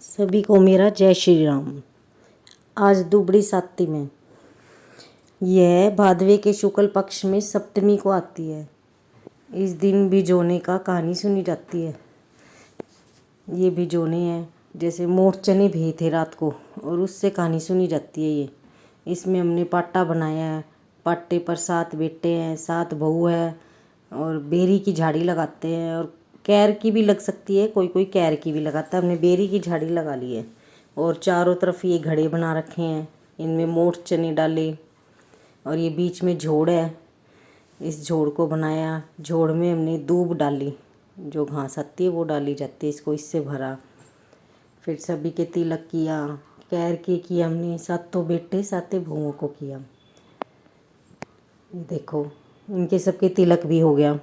सभी को मेरा जय श्री राम। आज दुबड़ी साती में यह भादवे के शुक्ल पक्ष में सप्तमी को आती है। इस दिन भिजोने का कहानी सुनी जाती है। ये भिजोने हैं, जैसे मोठ चने भिगे थे रात को और उससे कहानी सुनी जाती है। ये इसमें हमने पाटा बनाया है। पाटे पर 7 बेटे हैं, 7 बहू है और बेरी की झाड़ी लगाते हैं और कैर की भी लग सकती है, कोई कोई कैर की भी लगाता है। हमने बेरी की झाड़ी लगा ली है और चारों तरफ ये घड़े बना रखे हैं। इनमें मोठ चने डाले और ये बीच में झोड़ है। इस झोड़ को बनाया। झोड़ में हमने दूब डाली, जो घास आती है वो डाली जाती है। इसको इससे भरा। फिर सभी के तिलक किया। कैर के किया हमने। 7 बेटे 7 बहुओं को किया। ये देखो, इनके सबके तिलक भी हो गया।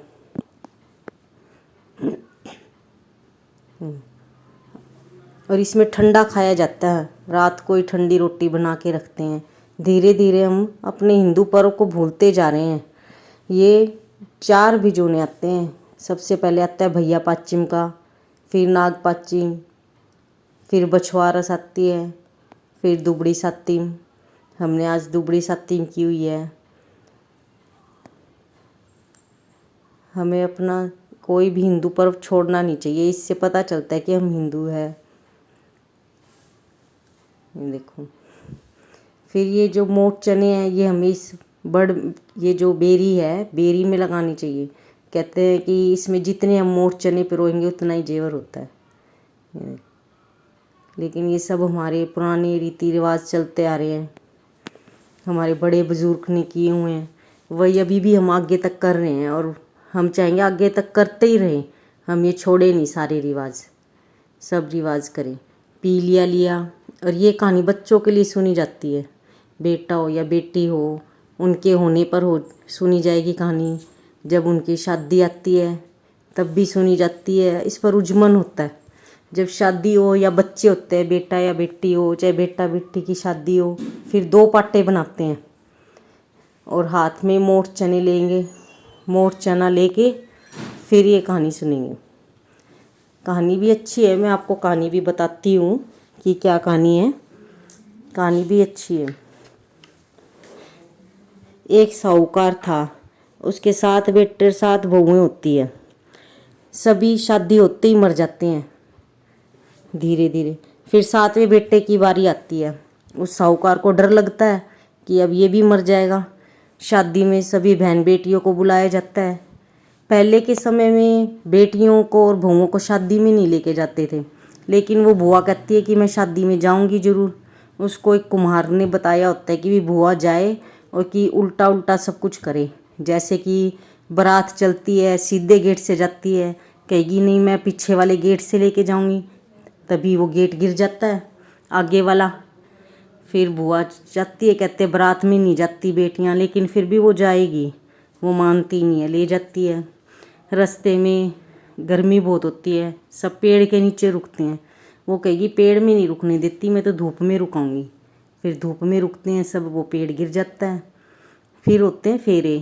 और इसमें ठंडा खाया जाता है। रात को ही ठंडी रोटी बना के रखते हैं। धीरे धीरे हम अपने हिंदू पर्व को भूलते जा रहे हैं। ये 4 भिजोने आते हैं। सबसे पहले आता है भैया पाचिम का, फिर नाग पाचिम, फिर बछवारस आती है, फिर दुबड़ी सातिम। हमने आज दुबड़ी सातिम की हुई है। हमें अपना कोई भी हिंदू पर्व छोड़ना नहीं चाहिए। इससे पता चलता है कि हम हिंदू हैं। ये देखो, फिर ये जो मोठ चने हैं ये हमें ये जो बेरी है बेरी में लगानी चाहिए। कहते हैं कि इसमें जितने हम मोठ चने पिरोएंगे उतना ही जेवर होता है। लेकिन ये सब हमारे पुराने रीति रिवाज चलते आ रहे हैं। हमारे बड़े बुजुर्ग ने किए हुए हैं, वही अभी भी हम आगे तक कर रहे हैं और हम चाहेंगे आगे तक करते ही रहें। हम ये छोड़े नहीं, सारे रिवाज सब रिवाज करें। पी लिया लिया। और ये कहानी बच्चों के लिए सुनी जाती है। बेटा हो या बेटी हो, उनके होने पर हो सुनी जाएगी कहानी। जब उनकी शादी आती है तब भी सुनी जाती है। इस पर उज्जमन होता है। जब शादी हो या बच्चे होते हैं, बेटा या बेटी हो, चाहे बेटा बेटी की शादी हो, फिर 2 पाटे बनाते हैं और हाथ में मोठ चने लेंगे। मोठ चना लेके फिर ये कहानी सुनेंगे। कहानी भी अच्छी है। मैं आपको कहानी भी बताती हूँ कि क्या कहानी है। कहानी भी अच्छी है। एक साहूकार था, उसके 7 बेटे 7 बहुएं होती है। सभी शादी होते ही मर जाते हैं धीरे धीरे। फिर 7वें बेटे की बारी आती है। उस साहूकार को डर लगता है कि अब ये भी मर जाएगा। शादी में सभी बहन बेटियों को बुलाया जाता है। पहले के समय में बेटियों को और बहुओं को शादी में नहीं लेके जाते थे, लेकिन वो बुआ कहती है कि मैं शादी में जाऊंगी ज़रूर। उसको एक कुम्हार ने बताया होता है कि भी बुआ जाए और कि उल्टा उल्टा सब कुछ करे। जैसे कि बारात चलती है सीधे गेट से जाती है, कहेगी नहीं मैं पीछे वाले गेट से लेके जाऊंगी, तभी वो गेट गिर जाता है आगे वाला। फिर बुआ जाती है, कहते बारात में नहीं जाती बेटियां, लेकिन फिर भी वो जाएगी। वो मानती नहीं है, ले जाती है। रास्ते में गर्मी बहुत होती है, सब पेड़ के नीचे रुकते हैं। वो कहेगी पेड़ में नहीं रुकने देती, मैं तो धूप में रुकाऊंगी। फिर धूप में रुकते हैं सब, वो पेड़ गिर जाता है। फिर होते हैं फेरे।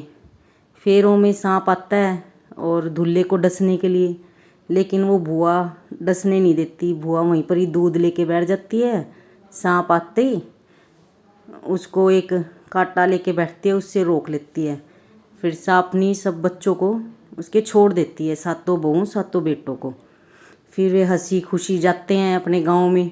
फेरों में सांप आता है और दूल्हे को डसने के लिए, लेकिन वो बुआ डसने नहीं देती। बुआ वहीं पर ही दूध लेके बैठ जाती है। सांप आते ही उसको एक कांटा लेके बैठती है, उससे रोक लेती है। फिर सांपनी सब बच्चों को उसके छोड़ देती है, 7 बहुओं 7 बेटों को। फिर वे हंसी खुशी जाते हैं अपने गांव में,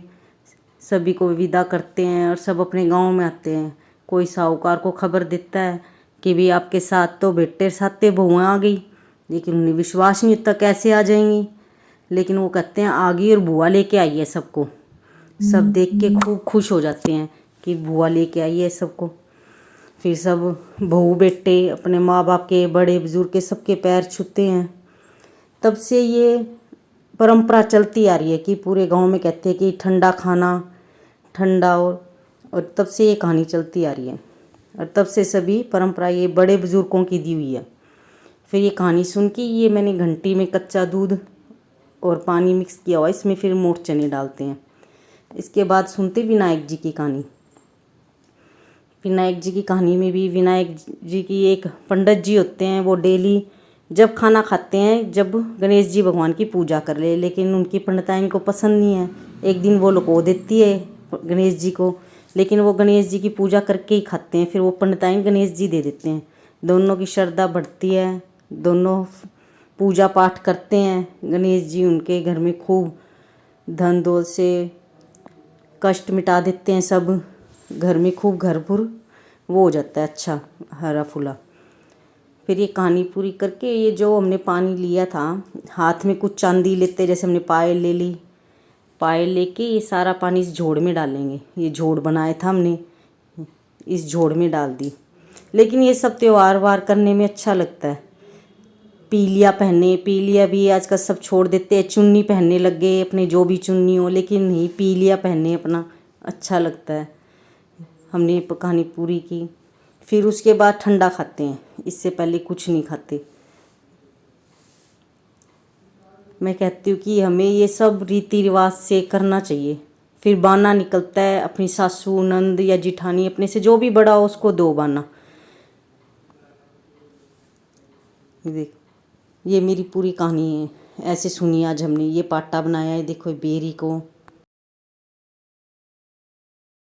सभी को विदा करते हैं और सब अपने गांव में आते हैं। कोई साहूकार को खबर देता है कि भी आपके 7 बेटे 7 बहुएं आ गई, लेकिन उन्हें विश्वास नहीं होता कैसे आ जाएंगी। लेकिन वो कहते हैं आ गई और बुआ लेके आई है सबको। सब देख के खूब खुश हो जाते हैं कि बुआ लेके आई है सबको। फिर सब बहू बेटे अपने माँ बाप के, बड़े बुजुर्ग के सबके पैर छूते हैं। तब से ये परंपरा चलती आ रही है कि पूरे गांव में कहते हैं कि ठंडा खाना, ठंडा। और तब से ये कहानी चलती आ रही है और तब से सभी परंपरा ये बड़े बुजुर्गों की दी हुई है। फिर ये कहानी सुन के ये मैंने घंटी में कच्चा दूध और पानी मिक्स किया हुआ, इसमें फिर मोठ चने डालते हैं। इसके बाद सुनते विनायक जी की कहानी। विनायक जी की कहानी में भी विनायक जी की एक पंडित जी होते हैं। वो डेली जब खाना खाते हैं, जब गणेश जी भगवान की पूजा कर ले, लेकिन उनकी पंडिताई इनको पसंद नहीं है। एक दिन वो लुको देती है गणेश जी को, लेकिन वो गणेश जी की पूजा करके ही खाते हैं, फिर वो पंडिताइन गणेश जी दे देते हैं। दोनों की श्रद्धा बढ़ती है, दोनों पूजा पाठ करते हैं गणेश जी, उनके घर में खूब धन दौलत से कष्ट मिटा देते हैं सब, घर में खूब घर भर वो हो जाता है अच्छा हरा फूला। फिर ये कहानी पूरी करके ये जो हमने पानी लिया था, हाथ में कुछ चांदी लेते, जैसे हमने पायल ले ली, पायल लेके ये सारा पानी इस झोड़ में डालेंगे। ये झोड़ बनाया था हमने, इस झोड़ में डाल दी। लेकिन ये सब त्योहार वार करने में अच्छा लगता है। पीलिया पहने, पीलिया भी आजकल सब छोड़ देते हैं, चुन्नी पहनने लग गए अपने, जो भी चुन्नी हो, लेकिन नहीं, पीलिया पहने अपना, अच्छा लगता है। हमने कहानी पूरी की। फिर उसके बाद ठंडा खाते हैं, इससे पहले कुछ नहीं खाते। मैं कहती हूँ कि हमें ये सब रीति रिवाज से करना चाहिए। फिर बाना निकलता है, अपनी सासू नंद या जिठानी अपने से जो भी बड़ा हो उसको दो बाना। देख, ये मेरी पूरी कहानी है, ऐसे सुनी आज हमने। ये पाटा बनाया है, देखो बेरी को